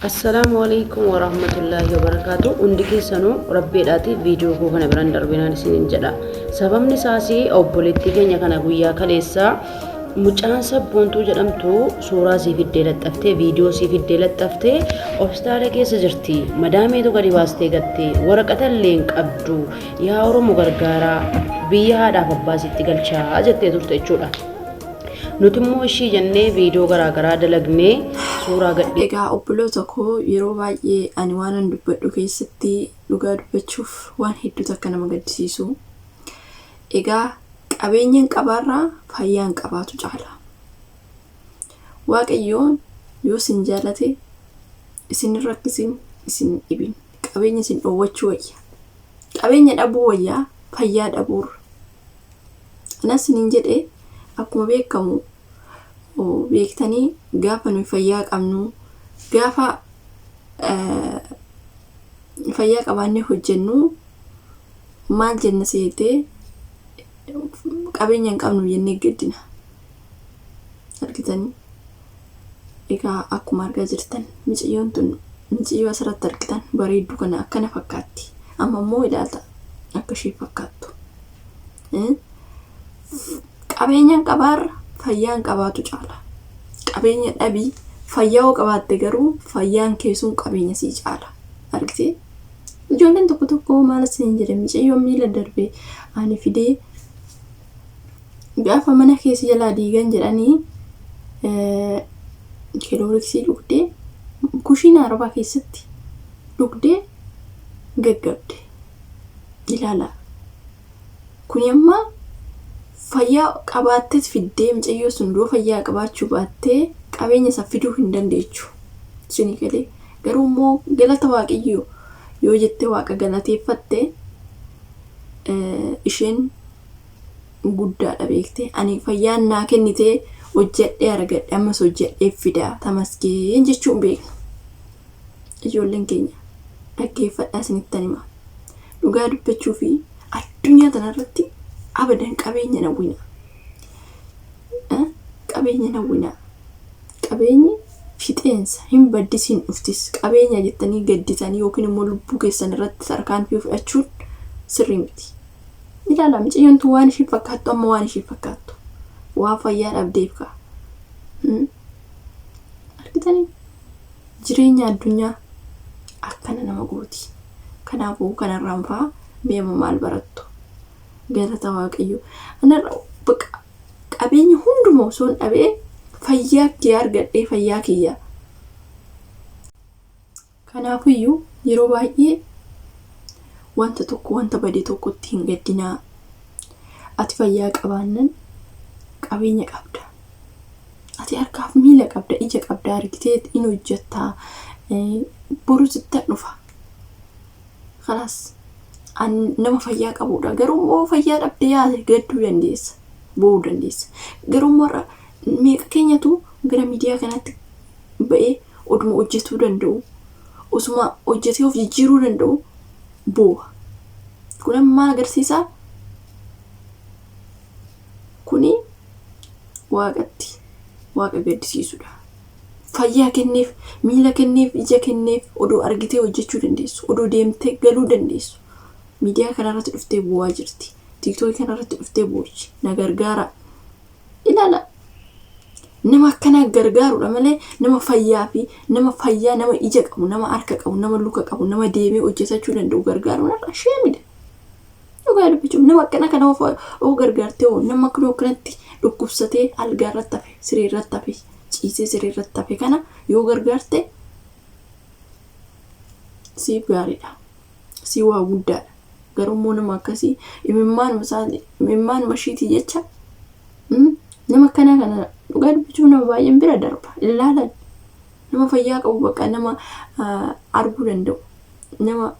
Assalamualaikum warahmatullahi wabarakatuh. Undi keessanuu rabbiidhaati viidiyoo koo kana biraan darbinaan isiniin jedha. Sababni isaasi obboleettii keenya kana guyyaa kaleessaa mucaan sabboontuu jedhamtu suuraa siif iddee laxxaftee viidiyoo siif iddee laxxaftee ospitalaa keessa jirti. Madaameetu gadi baastee gattee waraqata illee hin qabdu. Yaa Oromoo gargaaraa biyya haadhaaf abbaa sitti galchaa jettee turte jechuudha. Nuti immoo ishii jennee viidiyoo garaagaraa dalagnee suuraa gadhee. Egaa obboloota koo yeroo baay'ee ani waan dubbadhu keessatti dhugaa dubbachuuf waan hedduu takka nama gaddisiisu. Egaa qabeenyaan qabaarraa fayyaan qabaatu caala. Waaqayyoon yoo isin jaalate isin rakkisin isin dhibin qabeenya isin dhoowwachuu wayya. Qabeenya dhabuu wayyaa fayyaa dhabuurra. Anas nin jedhee akkuma beekamu beektanii gaafa nuyi fayyaa qabnu gaafa fayyaa qabaannee hojjennu maal jenna seetee qabeenya hin qabnu jennee gaddina. Argitanii egaa akkuma argaa jirtan Micayyoon tun Micayyoo asirratti argitan bareeddu kana akkana fakkaatti. Amma immoo ilaalta akka ishee fakkaattu. Qabeenyaan qabaarra fayyaan qabaatu caala. Qabeenya dhabii fayyaa oo qabaatte garuu fayyaan keessuun qabeenya sii caala. Argitee? Ijoolleen tokko tokko maal isin jedhe Micayyoon miila darbee ani fidee gaafa mana keessa jalaa diigan jedhanii kilooriksii dhugdee kushiina arbaa keessatti dhugdee gaggabde. Ilaala. Kuni amma fayyaa qabaattees fiddee Micayyoo sun doo fayyaa qabaachuu baattee qabeenya isaa fiduu hin dandeechu. Suni galee garuu immoo galata Waaqayyoo yoo jettee Waaqa galateeffatte isheen guddaadha beektee ani fayyaan naa kennitee hojjedhee argadhe ammas hojjedhee fidaa tamaskeen jechuun beeknu. Ijoolleen keenya dhaggeeffadhaa isinittan hima. Dhugaa dubbachuu fi addunyaa kanarratti abadan qabeenya nawwina. Qabeenya nawwina. Qabeenyi fixeensa hin baddisiin dhuftis qabeenya jettanii gadditanii yookiin immoo lubbuu keessan irratti sarkaan fi fudhachuun sirrii miti. Ilaala Micayyoon tun waan ishee fakkaattu amma waan ishee fakkaattu. Waa fayyaa dhabdeef ka'a. Argitanii jireenya addunyaa akkana nama gooti. Kanaafuu kanarraan fa'aa beema maal barattu. Galata Waaqayyoo. Anarra qabeenya hundumaa osoo hin dhabee fayyaa kee argadhee fayyaa kiyya. Kanaafiyyuu yeroo baay'ee wanta tokko wanta badee tokkotti hin gaddinaa. Ati fayyaa qabaannan qabeenya qabda. Ati harkaaf miila qabda, ija qabda, argitee in hojjettaa. Boru sitti dhufa. Kalaas nama fayyaa qabudha. Garuu immoo fayyaa dhabdee yaade gadduu dandeessa. Bo'uu dandeessa. Garuu immoo meeqa keenyatu gara miidiyaa kanatti ba'ee oduma hojjetuu danda'u. Osuma hojjetee of jijjiiruu danda'u bo'aa. Kun amma maal agarsiisaa? Kuni Waaqatti Waaqa gaddisiisudha. Fayyaa kenneef, miila kenneef, ija kenneef odoo argitee hojjechuu dandeessu. Odoo deemtee galuu dandeessu. Miidiyaa kanarratti dhuftee bu'aa jirti. TikTok kanarratti dhuftee bu'uuchi. Na gargaara. Ilaala. Nama akkana gargaarudha malee nama fayyaa fi nama ija qabu, nama harka qabu, nama luka qabu, nama deemee hojjetachuu danda'u gargaaru narra sheemidha. Dhugaa dubbachuuf nama akkana kana of gargaartee nama akkanatti dhukkubsatee algaa irratti hafe, siree irratti hafe, ciisee siree irratti hafe kana yoo gargaarte siif gaariidha. Si waa guddaadha. Garuu immoo nama akkasii imimmaan mashiitii jecha nama akkana kana dhugaa dubbachuuf nama baay'een bira darba. Ilaalan nama fayyaa qabu bakka nama arguu danda'u. Nama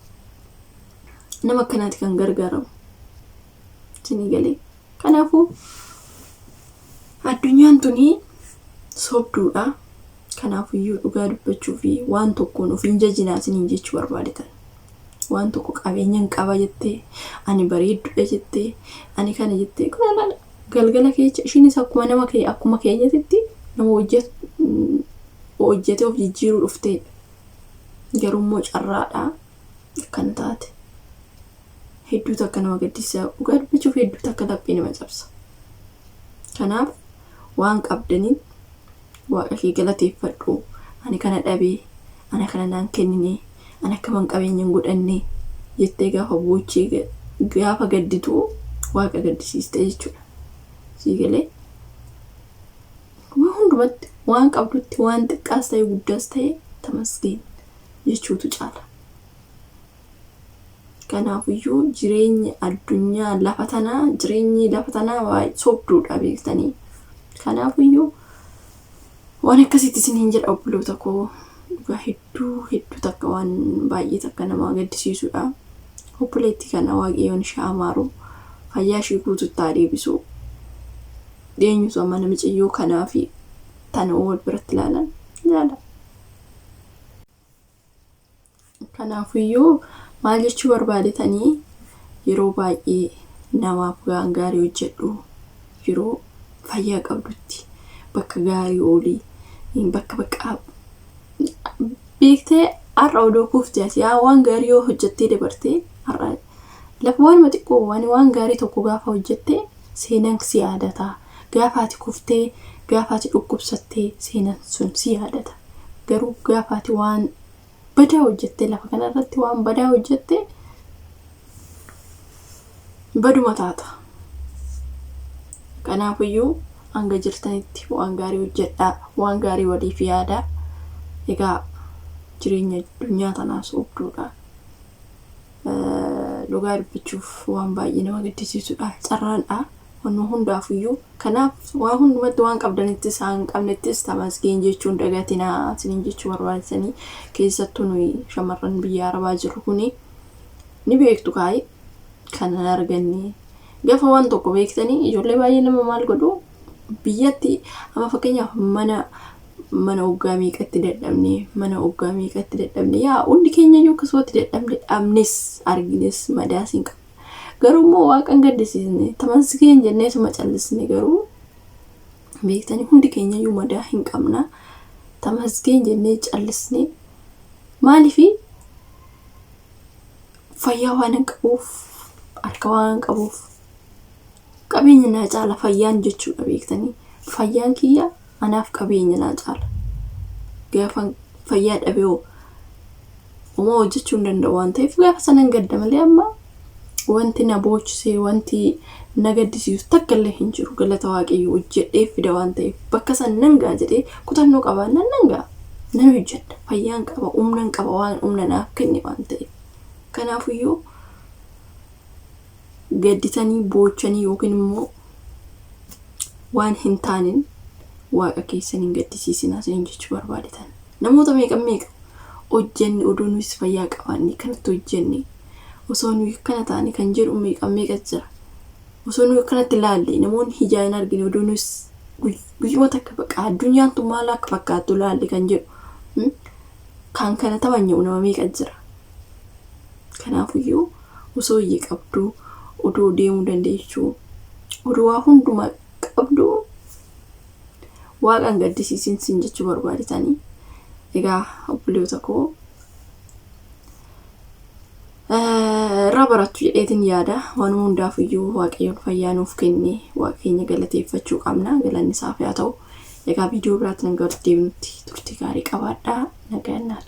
akkanaati kan gargaaramu. Isinii galee. Kanaafuu addunyaan tuni sobduudha. Kanaafiyyuu dhugaa dubbachuu fi waan tokkoon of hin jajinaa isiniin jechuu barbaadetan. Waan tokko qabeenyaan qaba jettee ani bareeddudha jettee ani kana jettee galgala keessa ishiinis akkuma nama akkuma keenyatti nama hojjetee of jijjiiruu dhuftee garummoo carraadha kan taate hedduu takka nama gaddisiisa dhugaa dubbachuuf hedduu takka laphee nama cabsa. Kanaaf waan qabdaniin waaqa kee galateeffadhu. Ani kana dhabee ana kana naan kennine ana kaman qabeenyan godhanne jettee gaafa boochee gaafa gadditu waaqa gaddisiiste jechuudha. Siigalee waan hundumatti waan qabdutti waan xiqqaas ta'e guddaas ta'e tamasgeen jechuutu caala. Kanaafiyyuu jireenyi addunyaa lafa tanaa waa sobduudha beektanii. Kanaafiyyuu waan akkasitti isiniin jedha obboloota koo. Dhugaa hedduu takka waan baay'ee takka nama gaddisiisudha. Obboleettii kana Waaqayyoon ishee amaaru fayyaa ishee guutuutti deebisu. Dheenyutu amma Micayyoon kanaa fi tana wal biratti ilaala. Kanaafiyyuu maal jechuu barbaadetanii yeroo baay'ee namaaf gaarii hojjedhu yeroo fayyaa qabdutti bakka gaarii oolii bakka beektee har'a odoo kuftee yaa waan gaarii yoo hojjettee dabartee har'a lafa waan xiqqoo waan gaarii tokko gaafa hojjettee seenaan si yaadata. Gaafa ati kuftee gaafa ati dhukkubsattee seenaan sun si yaadata. Garuu gaafa ati waan badaa hojjettee lafa kanarratti waan badaa hojjettee baduma taata. Kanaafiyyuu hanga jirtanitti waan gaarii hojjedhaa, waan gaarii waliif yaadaa. Egaa jireenya addunyaa tanaas obduudha. Dhugaa dubbachuuf waan baay'ee nama gaddisiisudha. Carraadha. Wanni hundaafiyyuu kanaaf waan hundumatti waan qabdanittis haan qabnettis tamasgeen jechuun dagatinaa isiniin jechuu barbaadanii keessattuu nuyi shamarran biyya Arabaa jirru kuni ni beektu kaa'e kan arganne gaafa waan tokko beektanii ijoollee baay'ee nama maal godhu biyyatti amma fakkeenyaaf mana oggaa meeqatti dadhabne yaa hundi keenya iyyuu akkasumatti dadhabnes argines madaas hin qabu. Garuu immoo waaqan gaddisiisne tamasgeen jennee suma callisne garuu beektanii hundi keenya iyyuu madaa hin qabna. Tamasgeen jennee callisne maaliifi fayyaa waan hin qabuuf harka waan qabuuf qabeenya naa caala fayyaan jechuudha beektanii. Fayyaan kiyya anaaf qabeenya naa caala. Gaafa fayyaa dhabee homaa hojjechuu hin danda'u waan ta'eef gaafa sanan gadda malee amma wanti na boochisee wanti na gaddisiisu takka illee hin jiru. Galata Waaqayyoo hojjedhee fida waan ta'eef bakka san nan ga'a jedhee kutannoo qabaannaan nan ga'a. Nan hojjedha. Fayyaan qaba, humnan qaba waan humna naaf kenne waan ta'eef. Kanaafiyyuu gadditanii boochanii yookiin immoo waan hin taanen waaqa keessaniin gaddisiisinaa isiniin jechuu barbaadetan. Namoota meeqa hojjenne oduu nuyi fayyaa qabaanne kanatti hojjenne osoo nuyi kana taane kan jedhu meeqa jira. Osoo nuyi kanatti ilaalle namoonni ijaan hin argine oduu nuyi guyyoota akka bakka addunyaan tun maal akka fakkaattu ilaalle kan jedhu kan kana taphanya'u nama meeqa jira. Kanaafiyyuu osoo iyyi qabdu oduu deemuu dandeechuu oduu waa hundumaa qabdu waaqan gaddisiisin sin jechuu barbaadetanii. Egaa obboleewwan koo irraa barattu jedheetiin yaada. Waan hundaafiyyuu Waaqayyoon fayyaa nuuf kenne Waaqayyoon galateeffachuu qabna. Galanni isaaf haa ta'u. Egaa viidiyoo biraatti nan gara deebinutti turtii gaarii qabaadhaa. Nagaan naa